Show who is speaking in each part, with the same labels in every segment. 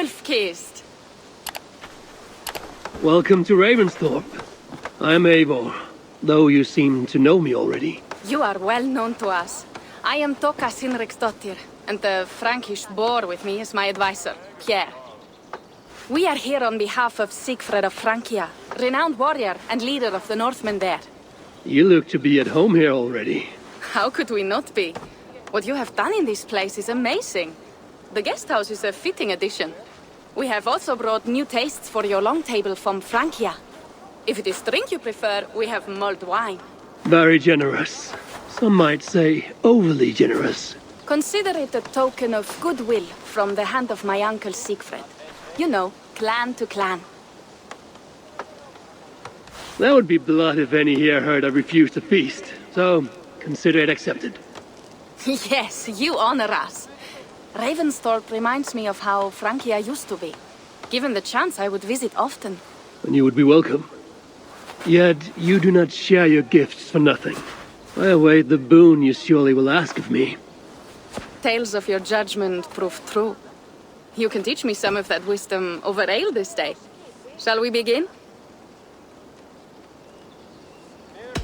Speaker 1: elf-kissed.
Speaker 2: Welcome to Ravensthorpe. I'm Eivor, though you seem to know me already.
Speaker 1: You are well known to us. I am Toka Sinriksdottir, and the Frankish boar with me is my advisor, Pierre. We are here on behalf of Sigfred of Francia, renowned warrior and leader of the Northmen there.
Speaker 2: You look to be at home here already.
Speaker 1: How could we not be? What you have done in this place is amazing. The guest house is a fitting addition. We have also brought new tastes for your long table from Francia. If it is drink you prefer, we have mulled wine.
Speaker 2: Very generous. Some might say overly generous.
Speaker 1: Consider it a token of goodwill from the hand of my uncle Sigfred. You know, clan to clan.
Speaker 2: That would be blood if any here heard I refused to feast, so consider it accepted.
Speaker 1: Yes, you honor us. Ravensthorpe reminds me of how Francia used to be. Given the chance, I would visit often.
Speaker 2: And you would be welcome. Yet, you do not share your gifts for nothing. I await the boon you surely will ask of me.
Speaker 1: Tales of your judgment prove true. You can teach me some of that wisdom over ale this day. Shall we begin?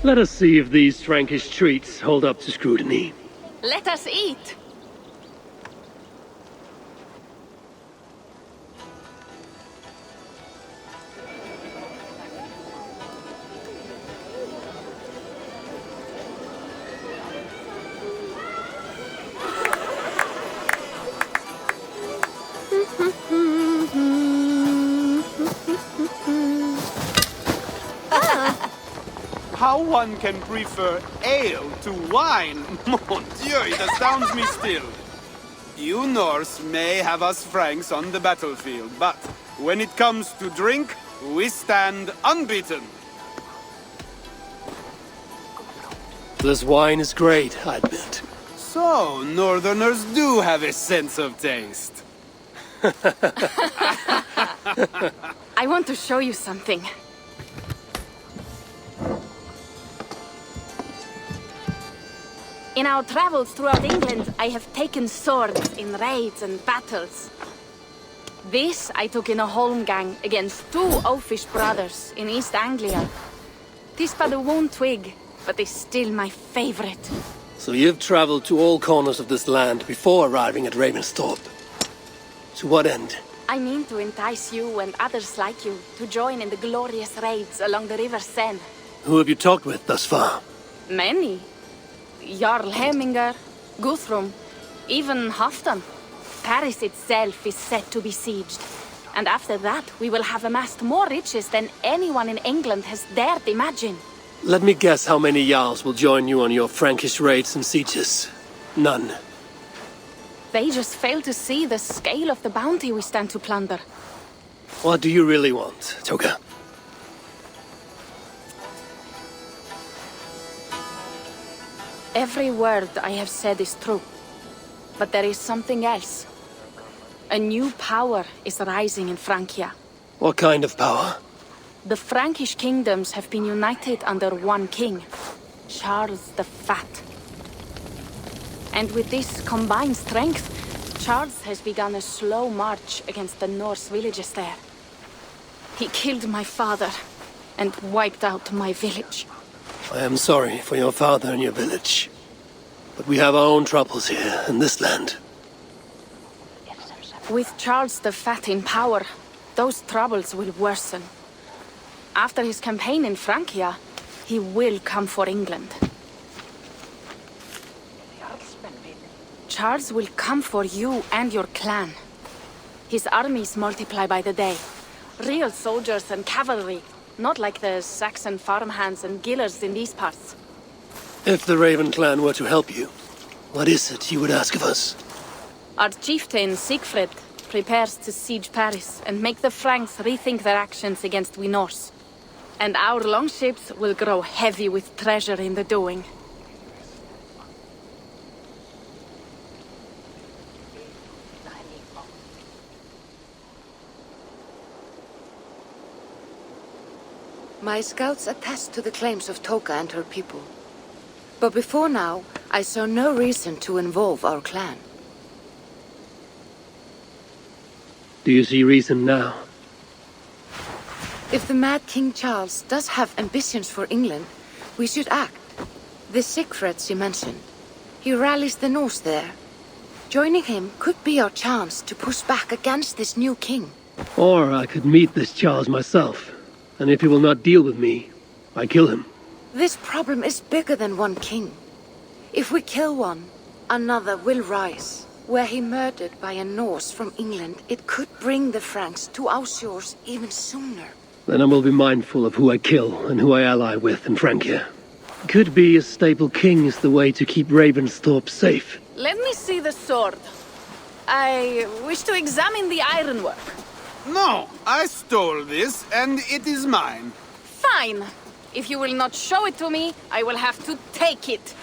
Speaker 2: Let us see if these Frankish treats hold up to scrutiny.
Speaker 1: Let us eat!
Speaker 3: How one can prefer ale to wine? Mon Dieu, it astounds me still. You Norse may have us Franks on the battlefield, but when it comes to drink, we stand unbeaten.
Speaker 2: This wine is great, I admit.
Speaker 3: So, Northerners do have a sense of taste.
Speaker 1: I want to show you something. In our travels throughout England, I have taken swords in raids and battles. This I took in a holmgang against two oafish brothers in East Anglia. 'Tis but a wound twig, but is still my favorite.
Speaker 2: So you've traveled to all corners of this land before arriving at Ravensthorpe. To what end?
Speaker 1: I mean to entice you and others like you to join in the glorious raids along the River Seine.
Speaker 2: Who have you talked with thus far?
Speaker 1: Many. Jarl Hemminger, Guthrum, even Halfdan. Paris itself is set to be sieged. And after that, we will have amassed more riches than anyone in England has dared imagine.
Speaker 2: Let me guess how many Jarls will join you on your Frankish raids and sieges. None.
Speaker 1: They just fail to see the scale of the bounty we stand to plunder.
Speaker 2: What do you really want, Toga?
Speaker 1: Every word I have said is true. But there is something else. A new power is rising in Francia.
Speaker 2: What kind of power?
Speaker 1: The Frankish kingdoms have been united under one king, Charles the Fat. And with this combined strength, Charles has begun a slow march against the Norse villages there. He killed my father and wiped out my village.
Speaker 2: I am sorry for your father and your village. But we have our own troubles here, in this land.
Speaker 1: With Charles the Fat in power, those troubles will worsen. After his campaign in Francia, he will come for England. Charles will come for you and your clan. His armies multiply by the day. Real soldiers and cavalry, not like the Saxon farmhands and gillers in these parts.
Speaker 2: If the Raven clan were to help you, what is it you would ask of us?
Speaker 1: Our chieftain, Sigfred, prepares to siege Paris and make the Franks rethink their actions against we Norse. And our longships will grow heavy with treasure in the doing.
Speaker 4: My scouts attest to the claims of Toka and her people. But before now, I saw no reason to involve our clan.
Speaker 2: Do you see reason now?
Speaker 4: If the mad King Charles does have ambitions for England, we should act. The Siegfrieds you mentioned, he rallies the Norse there. Joining him could be our chance to push back against this new king.
Speaker 2: Or I could meet this Charles myself, and if he will not deal with me, I kill him.
Speaker 4: This problem is bigger than one king. If we kill one, another will rise. Were he murdered by a Norse from England, it could bring the Franks to our shores even sooner.
Speaker 2: Then I will be mindful of who I kill and who I ally with in Francia. Could be a stable king is the way to keep Ravensthorpe safe.
Speaker 1: Let me see the sword. I wish to examine the ironwork.
Speaker 3: No, I stole this, and it is mine.
Speaker 1: Fine. If you will not show it to me, I will have to take it.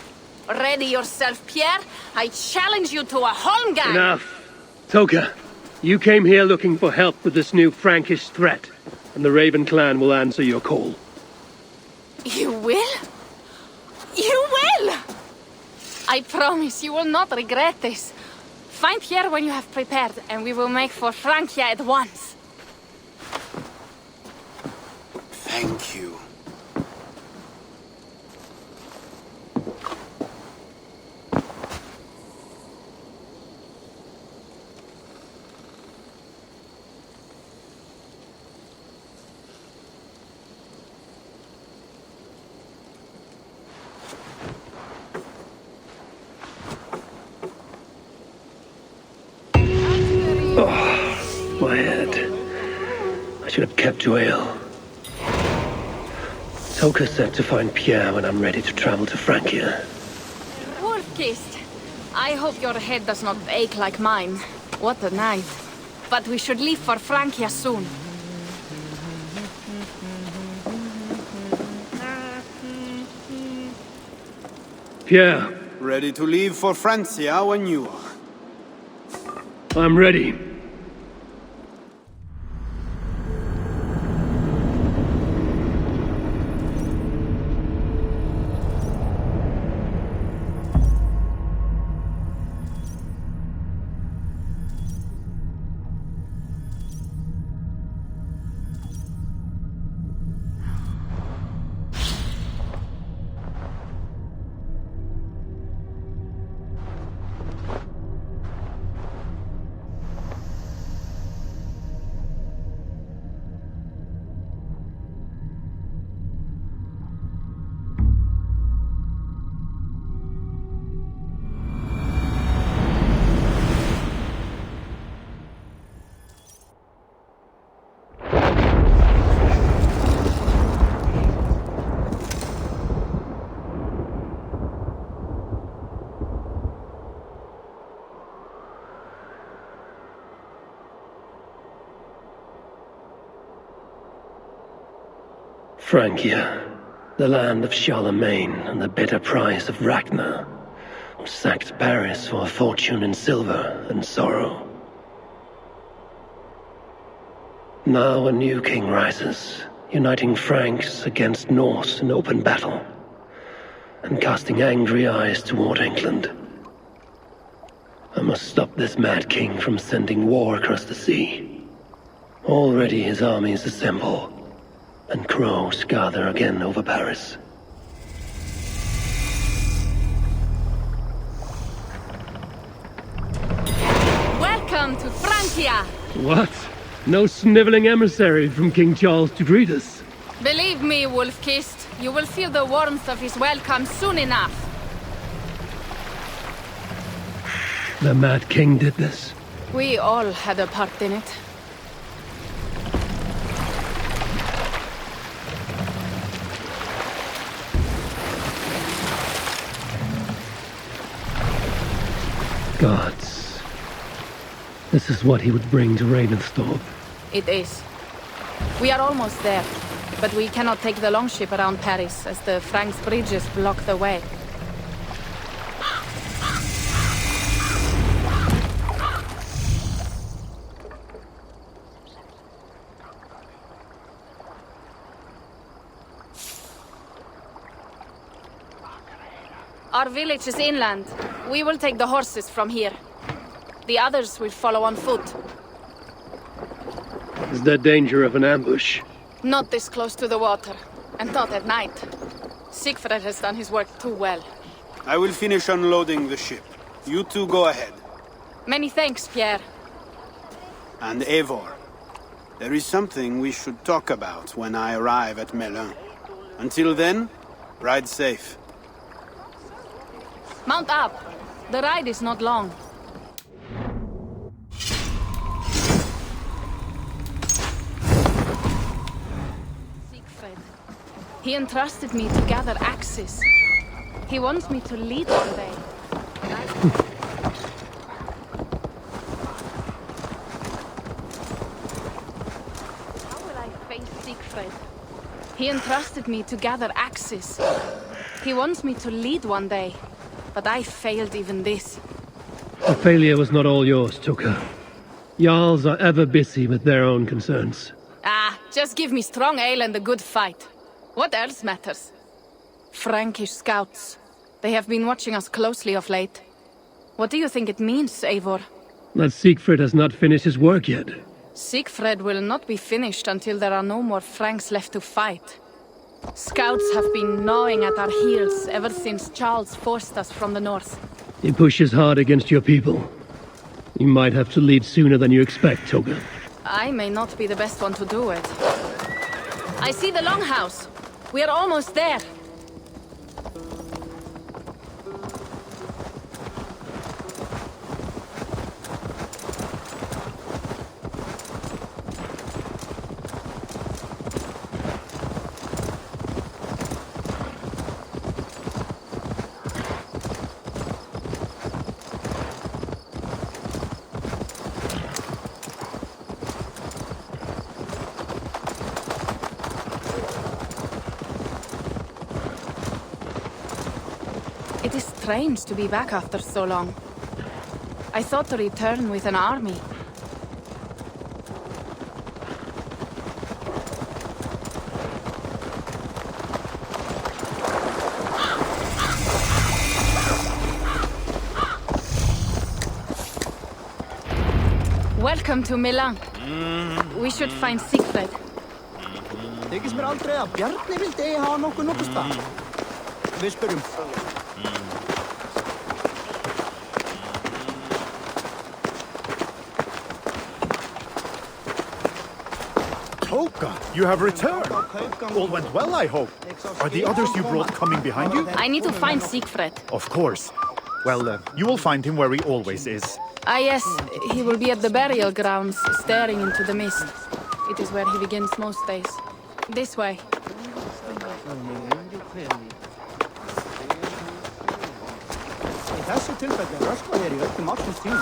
Speaker 1: Ready yourself, Pierre. I challenge you to a holmgang.
Speaker 2: Enough. Toka, you came here looking for help with this new Frankish threat, and the Raven clan will answer your call.
Speaker 1: You will? You will! I promise you will not regret this. Find Pierre when you have prepared, and we will make for Francia at once.
Speaker 3: Thank you.
Speaker 2: My head. I should have kept to ale. Toka said to find Pierre when I'm ready to travel to Francia.
Speaker 1: Wolf-kissed. I hope your head does not ache like mine. What a night. But we should leave for Francia soon.
Speaker 2: Pierre,
Speaker 3: Ready to leave for Francia when you are.
Speaker 2: I'm ready. Francia, the land of Charlemagne and the bitter price of Ragnar, who sacked Paris for a fortune in silver and sorrow. Now a new king rises, uniting Franks against Norse in open battle, and casting angry eyes toward England. I must stop this mad king from sending war across the sea. Already his armies assemble, and crows gather again over Paris.
Speaker 1: Welcome to Francia!
Speaker 2: What? No sniveling emissary from King Charles to greet us?
Speaker 1: Believe me, Wolf-kissed, you will feel the warmth of his welcome soon enough.
Speaker 2: The Mad King did this.
Speaker 1: We all had a part in it.
Speaker 2: Gods. This is what he would bring to Ravensthorpe.
Speaker 1: It is. We are almost there, but we cannot take the longship around Paris as the Franks' bridges block the way. Our village is inland. We will take the horses from here. The others will follow on foot.
Speaker 2: Is there danger of an ambush?
Speaker 1: Not this close to the water, and not at night. Siegfried has done his work too well.
Speaker 3: I will finish unloading the ship. You two go ahead.
Speaker 1: Many thanks, Pierre.
Speaker 3: And Eivor, there is something we should talk about when I arrive at Melun. Until then, ride safe.
Speaker 1: Mount up. The ride is not long. Siegfried. He entrusted me to gather axes. He wants me to lead one day. How will I face Siegfried? He entrusted me to gather axes. He wants me to lead one day, but I failed even this.
Speaker 2: The failure was not all yours, Tuka. Jarls are ever busy with their own concerns.
Speaker 1: Ah, just give me strong ale and a good fight. What else matters? Frankish scouts. They have been watching us closely of late. What do you think it means, Eivor?
Speaker 2: That Siegfried has not finished his work yet.
Speaker 1: Siegfried will not be finished until there are no more Franks left to fight. Scouts have been gnawing at our heels ever since Charles forced us from the north.
Speaker 2: He pushes hard against your people. You might have to lead sooner than you expect, Toga.
Speaker 1: I may not be the best one to do it. I see the longhouse. We are almost there. It is strange to be back after so long. I thought to return with an army. Welcome to Milan. We should find Siegfried.
Speaker 5: Þykist mér aldrei að Bjarni vildi eigi hafa nokkuð stað. Við spyrjum.
Speaker 6: Toka, you have returned. All went well, I hope. Are the others you brought coming behind you?
Speaker 1: I need to find Siegfried.
Speaker 6: Of course. Well, you will find him where he always is.
Speaker 1: Ah yes, he will be at the burial grounds, staring into the mist. It is where he begins most days. This way.
Speaker 5: Í þessu tilfelli röskva þér í öllum ársins tíma.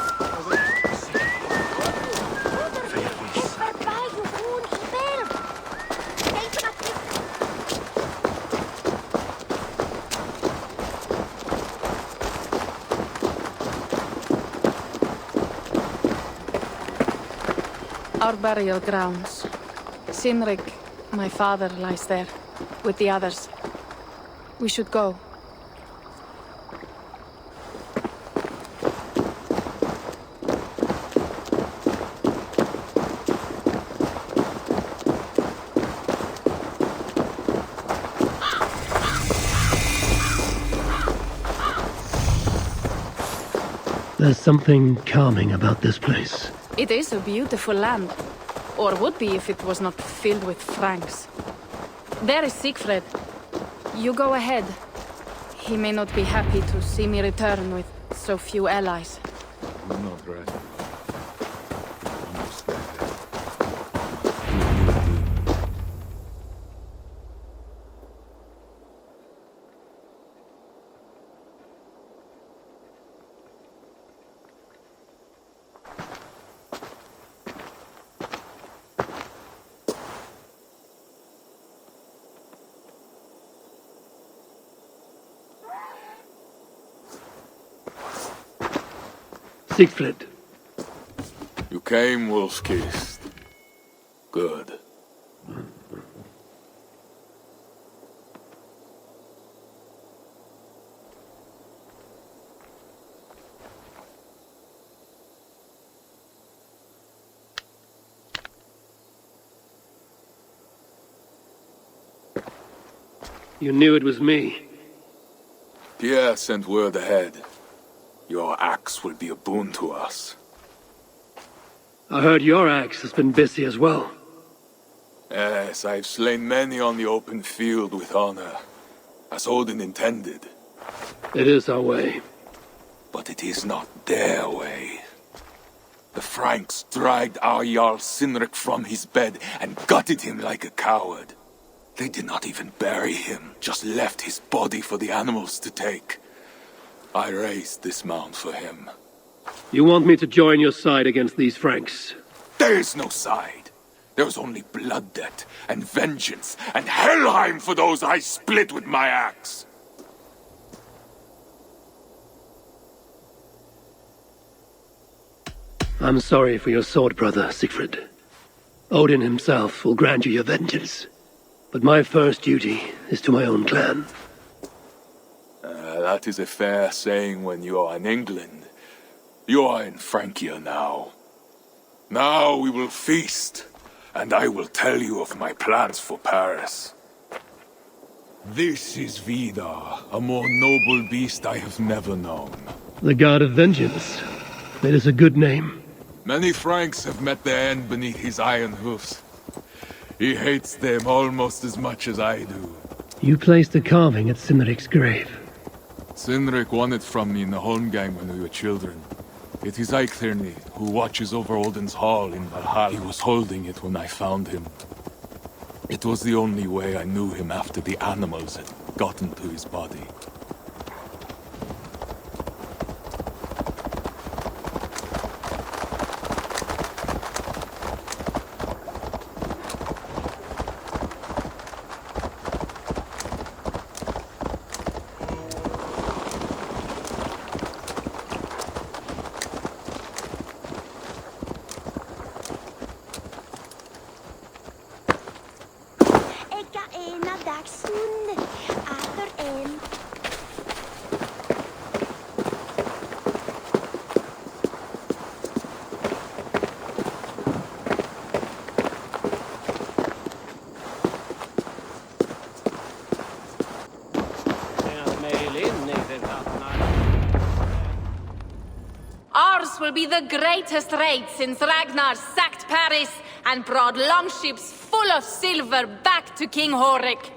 Speaker 1: Our burial grounds. Sinrik, my father, lies there, with the others. We should go.
Speaker 2: There's something calming about this place.
Speaker 1: It is a beautiful land. Or would be if it was not filled with Franks. There is Siegfried. You go ahead. He may not be happy to see me return with so few allies.
Speaker 7: Not right.
Speaker 2: Siegfried.
Speaker 7: You came, wolf-kissed. Good.
Speaker 2: You knew it was me.
Speaker 7: Pierre sent word ahead. Your axe will be a boon to us.
Speaker 2: I heard your axe has been busy as well.
Speaker 7: Yes, I've slain many on the open field with honor, as Odin intended.
Speaker 2: It is our way.
Speaker 7: But it is not their way. The Franks dragged our Jarl Sinrik from his bed and gutted him like a coward. They did not even bury him, just left his body for the animals to take. I raised this mound for him.
Speaker 2: You want me to join your side against these Franks?
Speaker 7: There is no side. There is only blood debt, and vengeance, and Helheim for those I split with my axe.
Speaker 2: I'm sorry for your sword brother, Siegfried. Odin himself will grant you your vengeance. But my first duty is to my own clan.
Speaker 7: That is a fair saying when you are in England. You are in Francia now. Now we will feast, and I will tell you of my plans for Paris. This is Vidar, a more noble beast I have never known.
Speaker 2: The God of Vengeance. It is a good name.
Speaker 7: Many Franks have met their end beneath his iron hoofs. He hates them almost as much as I do.
Speaker 2: You placed a carving at Sinrik's grave.
Speaker 7: Sinrik won it from me in the Holmgang when we were children. It is Eiktherni, who watches over Odin's hall in Valhalla. He was holding it when I found him. It was the only way I knew him after the animals had gotten to his body.
Speaker 1: Ours will be the greatest raid since Ragnar sacked Paris and brought longships full of silver back to King Horik.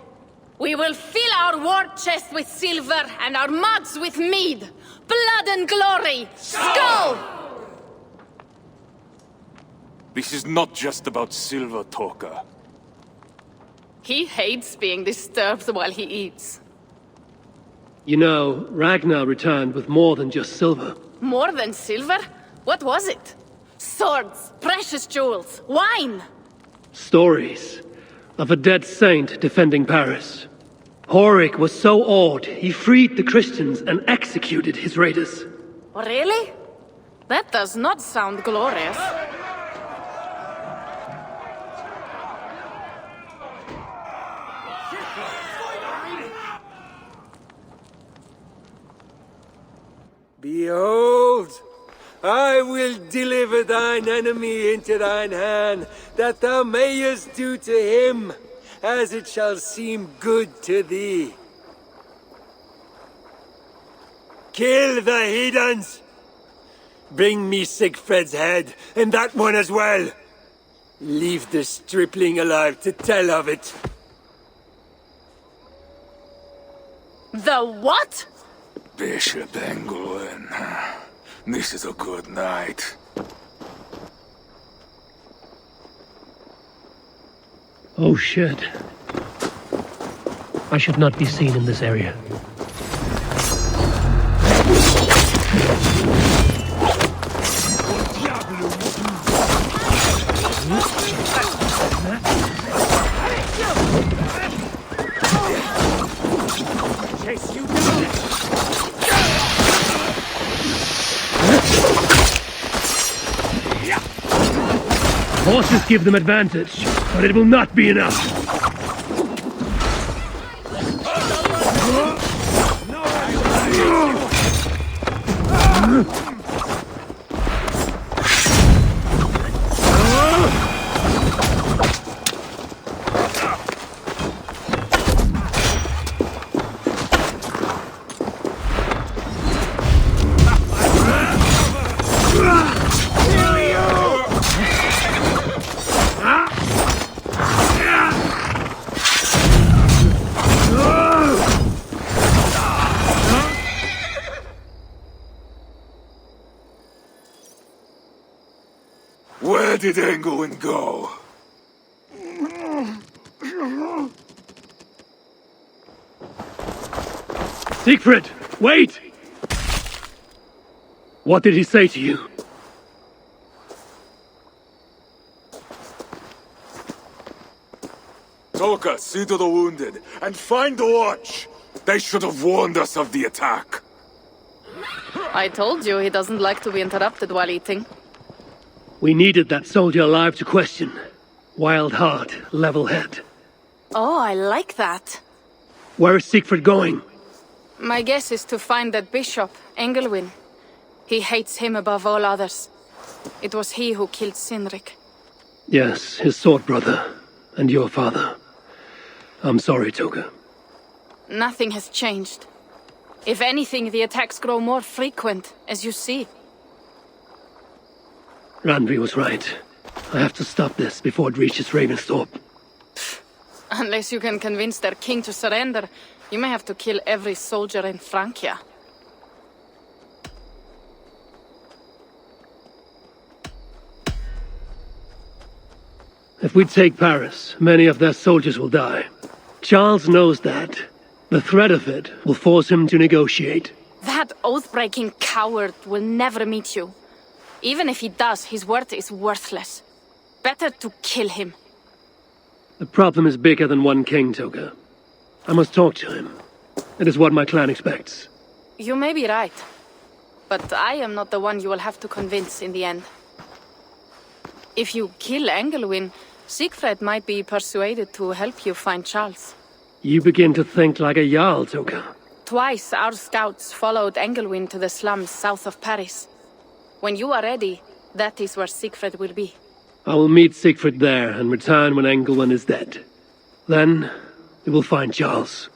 Speaker 1: We will fill our war chest with silver and our mugs with mead. Blood and glory! Skull!
Speaker 7: This is not just about silver, Torka.
Speaker 1: He hates being disturbed while he eats.
Speaker 2: You know, Ragnar returned with more than just silver.
Speaker 1: More than silver? What was it? Swords, precious jewels, wine!
Speaker 2: Stories of a dead saint defending Paris. Horik was so awed, he freed the Christians and executed his raiders.
Speaker 1: Really? That does not sound glorious.
Speaker 8: Behold, I will deliver thine enemy into thine hand, that thou mayest do to him as it shall seem good to thee. Kill the heathens! Bring me Siegfried's head, and that one as well. Leave the stripling alive to tell of it.
Speaker 1: The what?
Speaker 7: Bishop Engelwin. This is a good night.
Speaker 2: Oh shit. I should not be seen in this area.
Speaker 8: Chase you down!
Speaker 2: Horses give them advantage, but it will not be enough.
Speaker 7: did Engelwin go?
Speaker 2: Siegfried, wait! What did he say to you?
Speaker 7: Toka, see to the wounded, and find the watch! They should have warned us of the attack.
Speaker 1: I told you he doesn't like to be interrupted while eating.
Speaker 2: We needed that soldier alive to question. Wild heart, level head.
Speaker 1: Oh, I like that.
Speaker 2: Where is Siegfried going?
Speaker 1: My guess is to find that bishop, Engelwin. He hates him above all others. It was he who killed Cynric.
Speaker 2: Yes, his sword brother. And your father. I'm sorry, Toga.
Speaker 1: Nothing has changed. If anything, the attacks grow more frequent, as you see.
Speaker 2: Randvi was right. I have to stop this before it reaches Ravensthorpe.
Speaker 1: Unless you can convince their king to surrender, you may have to kill every soldier in Francia.
Speaker 2: If we take Paris, many of their soldiers will die. Charles knows that. The threat of it will force him to negotiate.
Speaker 1: That oath-breaking coward will never meet you. Even if he does, his word is worthless. Better to kill him.
Speaker 2: The problem is bigger than one king, Toga. I must talk to him. It is what my clan expects.
Speaker 1: You may be right. But I am not the one you will have to convince in the end. If you kill Engelwin, Siegfried might be persuaded to help you find Charles.
Speaker 2: You begin to think like a Jarl, Toga.
Speaker 1: Twice our scouts followed Engelwin to the slums south of Paris. When you are ready, that is where Siegfried will be.
Speaker 2: I will meet Siegfried there and return when Engelwin is dead. Then, we will find Charles.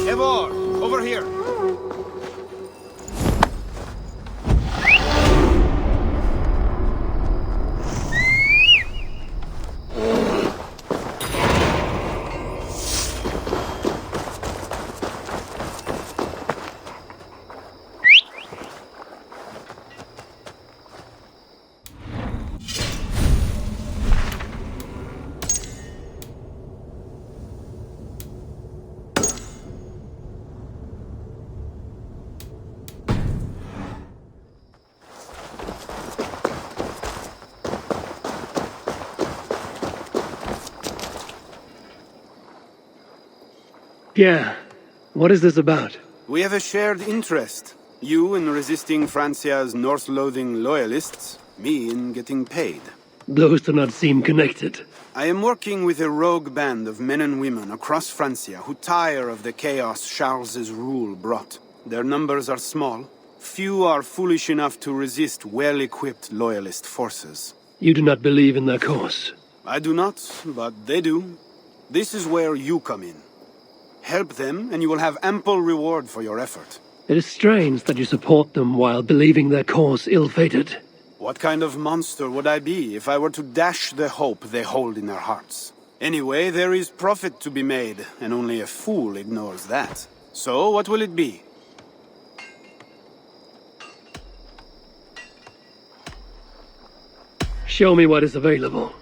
Speaker 3: Eivor, over here.
Speaker 2: Pierre, what is this about?
Speaker 3: We have a shared interest. You in resisting Francia's North-loathing loyalists, me in getting paid.
Speaker 2: Those do not seem connected.
Speaker 3: I am working with a rogue band of men and women across Francia who tire of the chaos Charles's rule brought. Their numbers are small. Few are foolish enough to resist well-equipped loyalist forces.
Speaker 2: You do not believe in their cause.
Speaker 3: I do not, but they do. This is where you come in. Help them, and you will have ample reward for your effort.
Speaker 2: It is strange that you support them while believing their cause ill-fated.
Speaker 3: What kind of monster would I be if I were to dash the hope they hold in their hearts? Anyway, there is profit to be made, and only a fool ignores that. So, what will it be?
Speaker 2: Show me what is available.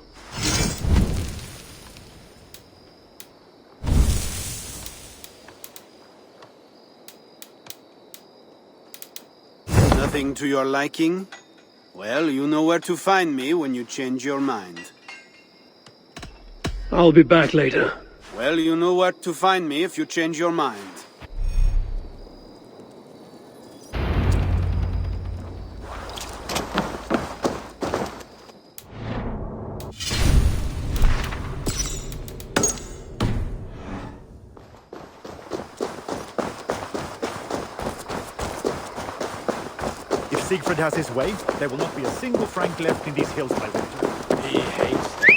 Speaker 3: Nothing to your liking? Well, you know where to find me when you change your mind.
Speaker 2: I'll be back later.
Speaker 3: Well, you know where to find me if you change your mind.
Speaker 6: If Siegfried has his way, there will not be a single Frank left in these hills by winter.
Speaker 7: He hates them.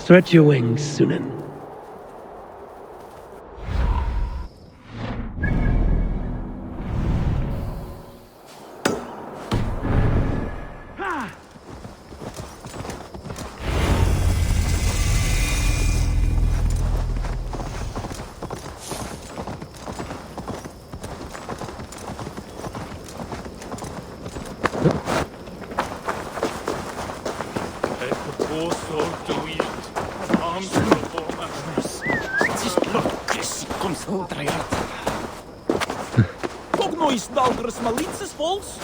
Speaker 2: Stretch your wings, Sunan.
Speaker 9: Ook nog eens Dalgers Malitzes vols?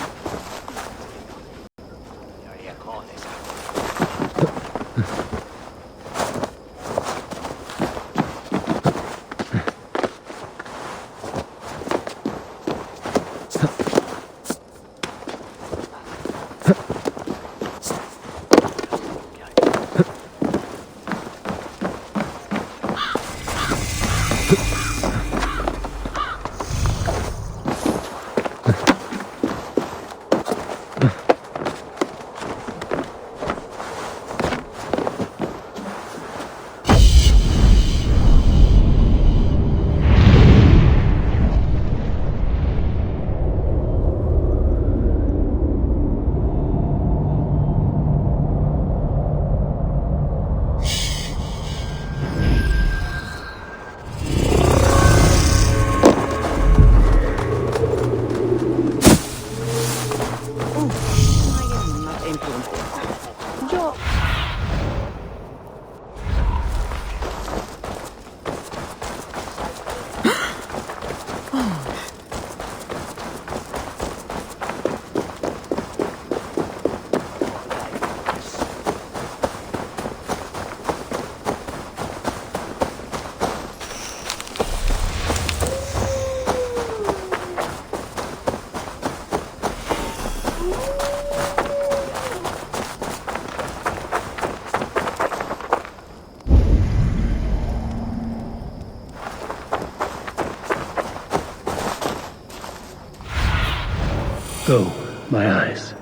Speaker 2: Go, my eyes.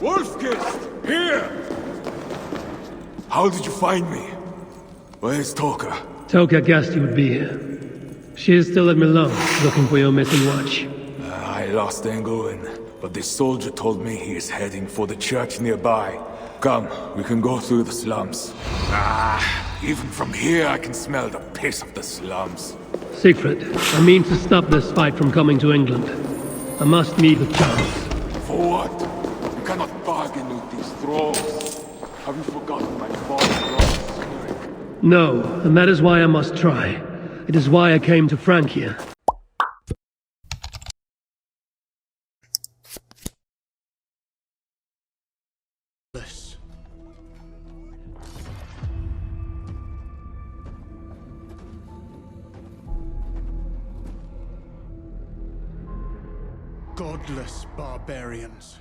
Speaker 7: Wolfkist! Here! How did you find me? Where's Toka?
Speaker 2: Toka guessed you would be here. She is still at Milan, looking for your missing watch.
Speaker 7: I lost Engelwin, but this soldier told me he is heading for the church nearby. Come, we can go through the slums. Even from here I can smell the piss of the slums.
Speaker 2: Siegfried, I mean to stop this fight from coming to England. I must meet with Charles.
Speaker 7: For what? You cannot bargain with these thralls. Have you forgotten my father?
Speaker 2: No, and that is why I must try. It is why I came to Francia.
Speaker 6: Godless barbarians.